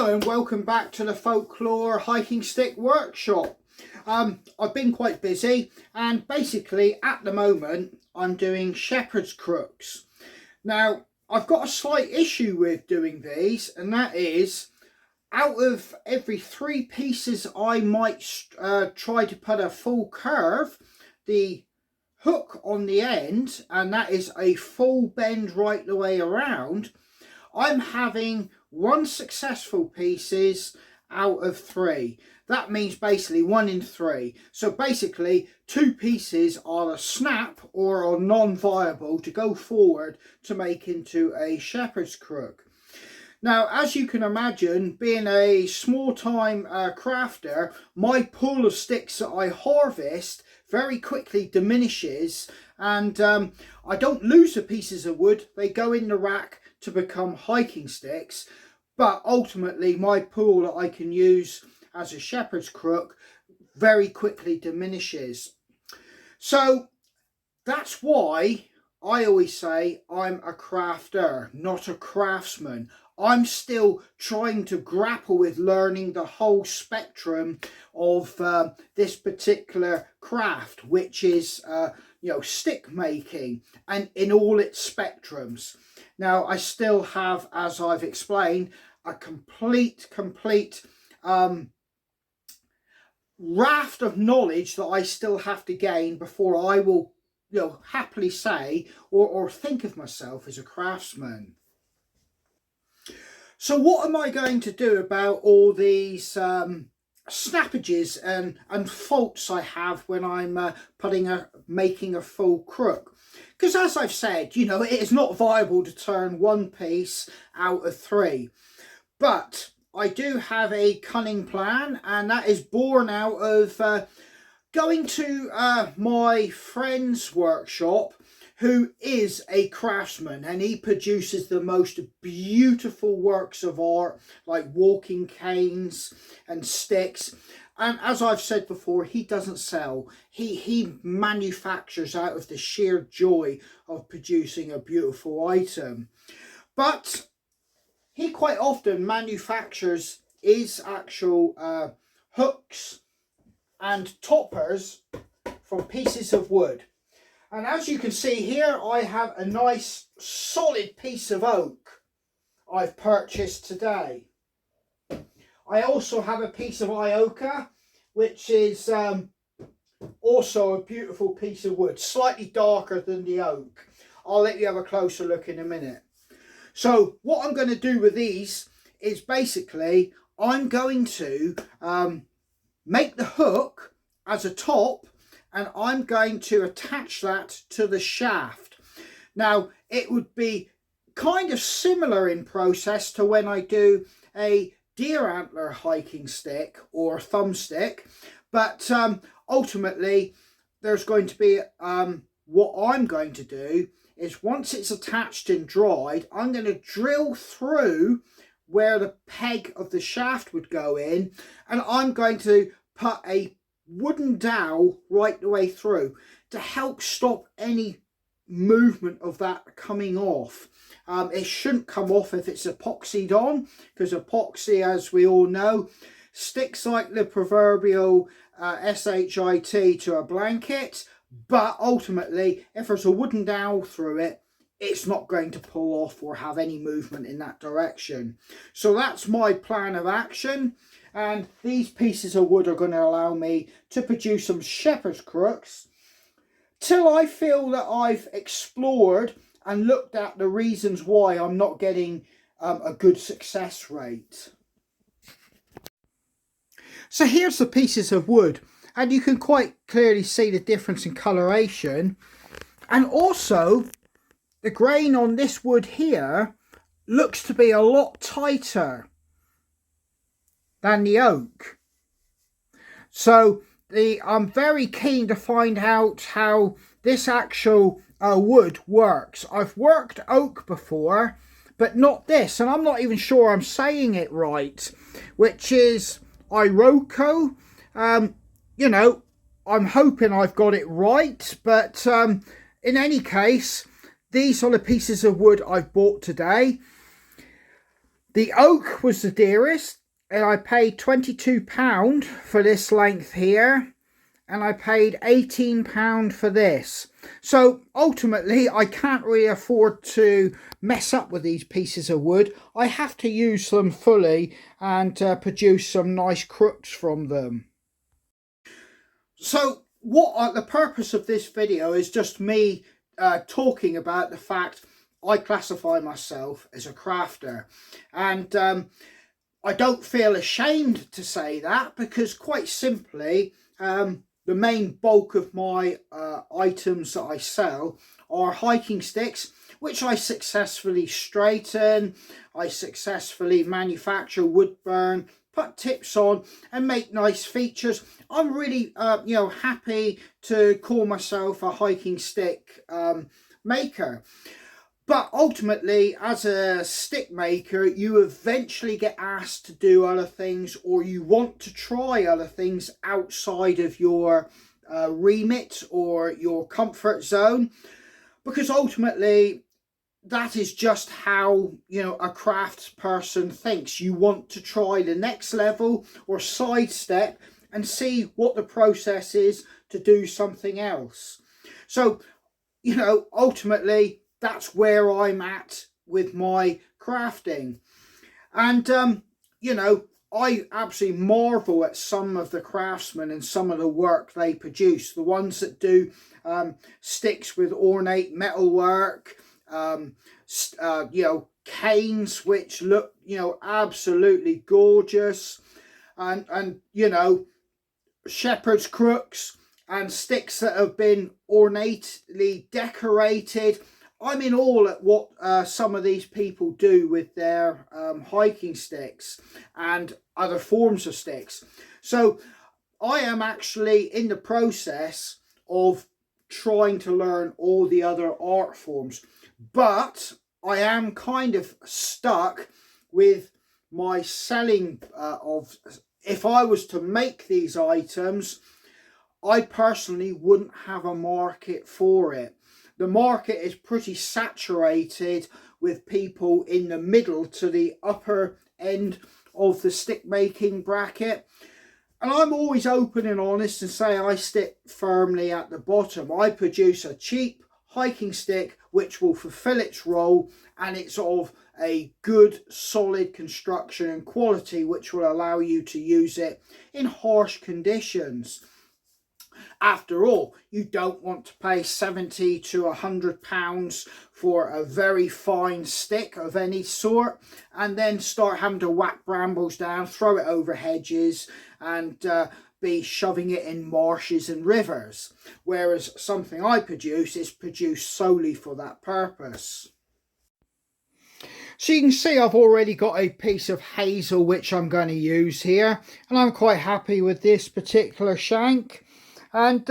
Hello and welcome back to the Folklore Hiking Stick Workshop. I've been quite busy and basically at the moment I'm doing shepherd's crooks. Now I've got a slight issue with doing these, and that is out of every 3 pieces I might try to put a full curve, the hook on the end, and that is a full bend right the way around, I'm having 1 successful pieces out of 3. That means basically 1 in 3. So basically 2 pieces are a snap or are non-viable to go forward to make into a shepherd's crook. Now, as you can imagine, being a small-time crafter, my pool of sticks that I harvest very quickly diminishes, and I don't lose the pieces of wood. They go in the rack to become hiking sticks, but ultimately my pool that I can use as a shepherd's crook very quickly diminishes. So that's why I always say I'm a crafter, not a craftsman. I'm still trying to grapple with learning the whole spectrum of this particular craft, which is stick making, and in all its spectrums. Now I still have, as I've explained, a complete raft of knowledge that I still have to gain before I will happily say or think of myself as a craftsman. So what am I going to do about all these snappages and faults I have when I'm making a full crook? Because as I've said, it is not viable to turn 1 piece out of 3. But I do have a cunning plan, and that is born out of going to my friend's workshop, who is a craftsman, and he produces the most beautiful works of art, like walking canes and sticks. And as I've said before, he doesn't sell. He manufactures out of the sheer joy of producing a beautiful item. But he quite often manufactures his actual hooks and toppers from pieces of wood. And as you can see here, I have a nice solid piece of oak I've purchased today. I also have a piece of iocca, which is also a beautiful piece of wood, slightly darker than the oak. I'll let you have a closer look in a minute. So what I'm going to do with these is basically I'm going to make the hook as a top, and I'm going to attach that to the shaft. Now it would be kind of similar in process to when I do a deer antler hiking stick or thumbstick, but ultimately there's going to be what I'm going to do is, once it's attached and dried, I'm going to drill through where the peg of the shaft would go in, and I'm going to put a wooden dowel right the way through to help stop any movement of that coming off. It shouldn't come off if it's epoxied on, because epoxy, as we all know, sticks like the proverbial SHIT to a blanket. But ultimately, if there's a wooden dowel through it, it's not going to pull off or have any movement in that direction. So that's my plan of action. And these pieces of wood are going to allow me to produce some shepherd's crooks till I feel that I've explored and looked at the reasons why I'm not getting a good success rate. So here's the pieces of wood, and you can quite clearly see the difference in coloration, and also the grain on this wood here looks to be a lot tighter than the oak. So I'm very keen to find out how this actual wood works. I've worked oak before, but not this, and I'm not even sure I'm saying it right, which is Iroko. I'm hoping I've got it right, but in any case, these are the pieces of wood I've bought today. The oak was the dearest. and I paid £22 for this length here, and I paid £18 for this. So ultimately I can't really afford to mess up with these pieces of wood. I have to use them fully and produce some nice crooks from them. So what the purpose of this video is just me talking about the fact I classify myself as a crafter, and I don't feel ashamed to say that, because quite simply the main bulk of my items that I sell are hiking sticks, which I successfully straighten, I successfully manufacture wood burn, put tips on and make nice features. I'm really happy to call myself a hiking stick maker. But ultimately, as a stick maker, you eventually get asked to do other things, or you want to try other things outside of your remit or your comfort zone, because ultimately that is just how, you know, a crafts person thinks. You want to try the next level or sidestep and see what the process is to do something else. So, you know, ultimately that's where I'm at with my crafting. And you know, I absolutely marvel at some of the craftsmen and some of the work they produce. The ones that do sticks with ornate metalwork, you know, canes which look, you know, absolutely gorgeous, and you know, shepherd's crooks and sticks that have been ornately decorated. I'm in awe at what some of these people do with their hiking sticks and other forms of sticks. So I am actually in the process of trying to learn all the other art forms, but I am kind of stuck with my selling of, if I was to make these items, I personally wouldn't have a market for it. The market is pretty saturated with people in the middle to the upper end of the stick making bracket. And I'm always open and honest and say I stick firmly at the bottom. I produce a cheap hiking stick which will fulfill its role, and it's of a good solid construction and quality which will allow you to use it in harsh conditions. After all, you don't want to pay £70 to £100 for a very fine stick of any sort and then start having to whack brambles down, throw it over hedges and be shoving it in marshes and rivers. Whereas something I produce is produced solely for that purpose. So you can see I've already got a piece of hazel which I'm going to use here, and I'm quite happy with this particular shank. And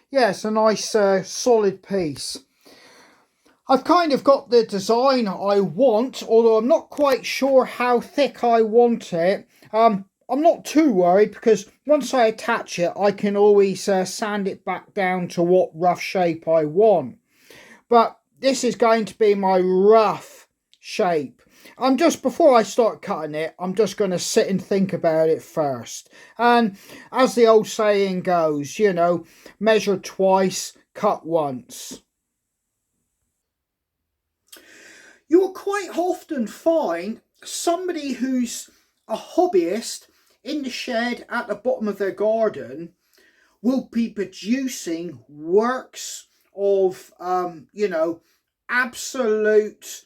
yeah, it's a nice solid piece. I've kind of got the design I want, although I'm not quite sure how thick I want it. I'm not too worried, because once I attach it I can always sand it back down to what rough shape I want. But this is going to be my rough shape. Before I start cutting it, I'm just going to sit and think about it first. And as the old saying goes, you know, measure twice, cut once. You will quite often find somebody who's a hobbyist in the shed at the bottom of their garden will be producing works of, you know, absolute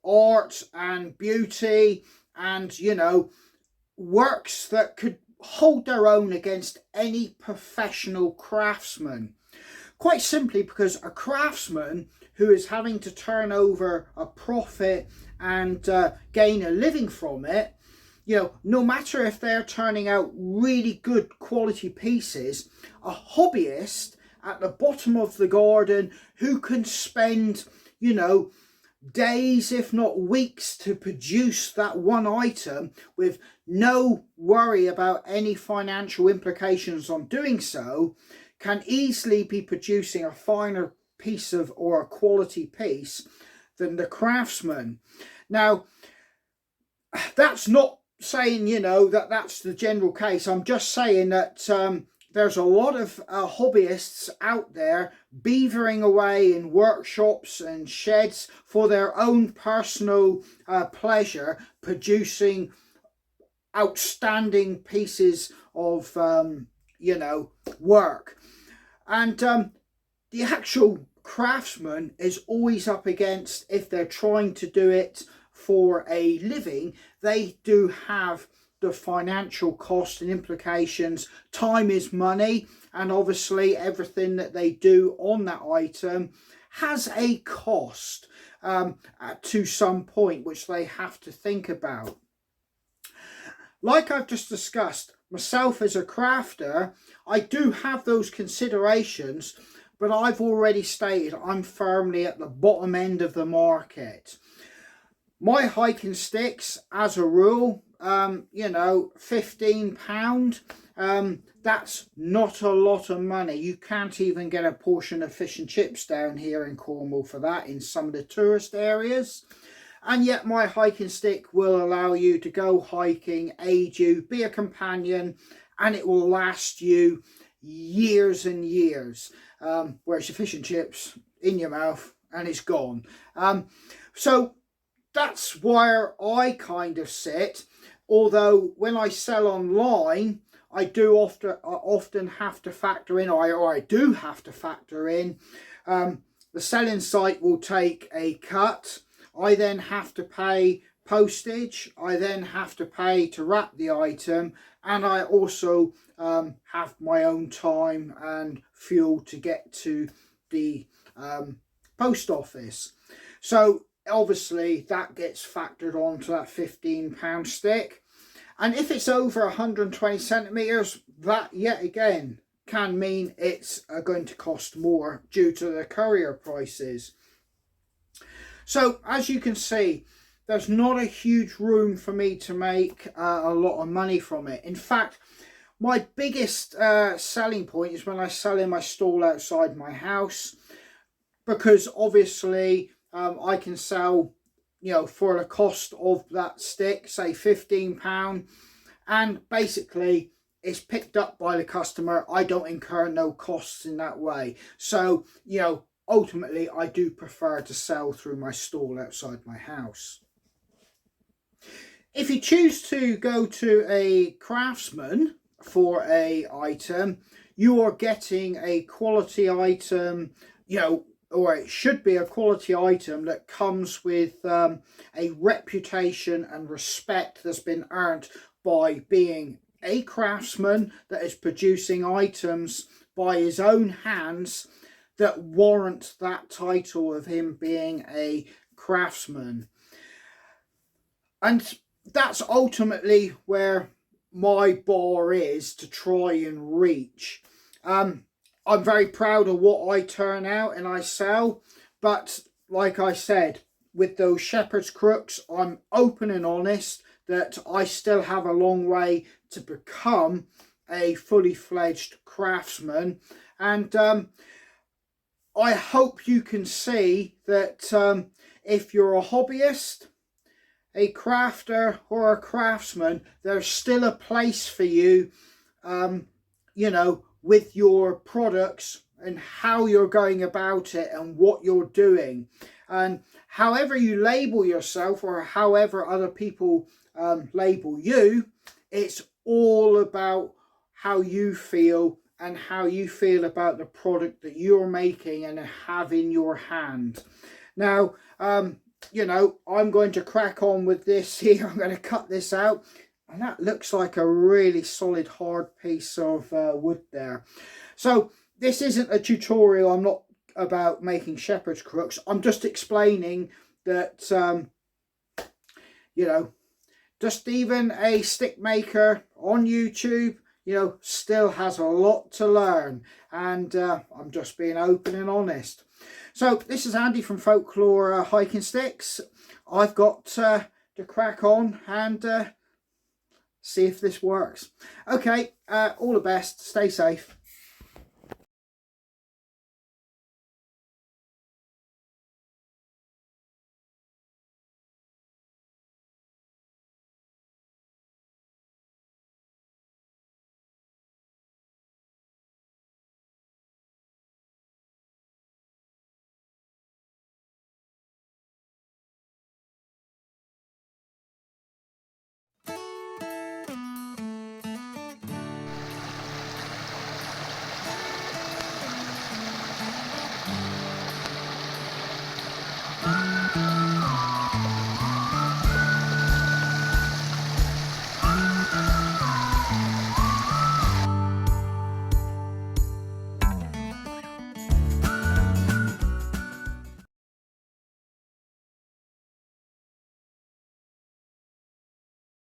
art and beauty, and you know, works that could hold their own against any professional craftsman. Quite simply because a craftsman who is having to turn over a profit and gain a living from it, you know, no matter if they're turning out really good quality pieces, a hobbyist at the bottom of the garden who can spend, you know, days if not weeks to produce that one item with no worry about any financial implications on doing so, can easily be producing a finer piece of, or a quality piece, than the craftsman. Now, that's not saying, you know, that that's the general case. I'm just saying that there's a lot of hobbyists out there beavering away in workshops and sheds for their own personal pleasure, producing outstanding pieces of, you know, work. And the actual craftsman is always up against, if they're trying to do it for a living, they do have the financial cost and implications. Time is money, and obviously everything that they do on that item has a cost to some point, which they have to think about. Like I've just discussed, myself as a crafter, I do have those considerations, but I've already stated I'm firmly at the bottom end of the market. My hiking sticks, as a rule, you know, £15, that's not a lot of money. You can't even get a portion of fish and chips down here in Cornwall for that in some of the tourist areas. And yet my hiking stick will allow you to go hiking, aid you, be a companion, and it will last you years and years. Whereas your fish and chips, in your mouth and it's gone. So that's where I kind of sit. Although when I sell online, I do often have to factor in, or I do have to factor in, the selling site will take a cut. I then have to pay postage. I then have to pay to wrap the item, and I also have my own time and fuel to get to the post office. So obviously that gets factored onto that £15 stick. And if it's over 120 centimetres, that yet again can mean it's going to cost more due to the courier prices. So as you can see, there's not a huge room for me to make a lot of money from it. In fact, my biggest selling point is when I sell in my stall outside my house, because obviously I can sell, you know, for the cost of that stick, say £15, and basically it's picked up by the customer. I don't incur no costs in that way. So, you know, ultimately I do prefer to sell through my stall outside my house. If you choose to go to a Craftsman for a item, you are getting a quality item, you know, or it should be a quality item that comes with a reputation and respect that's been earned by being a craftsman that is producing items by his own hands that warrant that title of him being a craftsman. And that's ultimately where my bar is to try and reach. I'm very proud of what I turn out and I sell, but like I said, with those shepherd's crooks, I'm open and honest that I still have a long way to become a fully fledged craftsman. And I hope you can see that if you're a hobbyist, a crafter or a craftsman, there's still a place for you, you know, with your products and how you're going about it and what you're doing. And however you label yourself or however other people label you, it's all about how you feel and how you feel about the product that you're making and have in your hand. Now, you know, I'm going to crack on with this here. I'm going to cut this out. And that looks like a really solid hard piece of wood there. So this isn't a tutorial. I'm not about making shepherd's crooks. I'm just explaining that, you know, just even a stick maker on YouTube, you know, still has a lot to learn. And I'm just being open and honest. So this is Andy from Folklore Hiking Sticks. I've got to crack on and see if this works. Okay, all the best. Stay safe.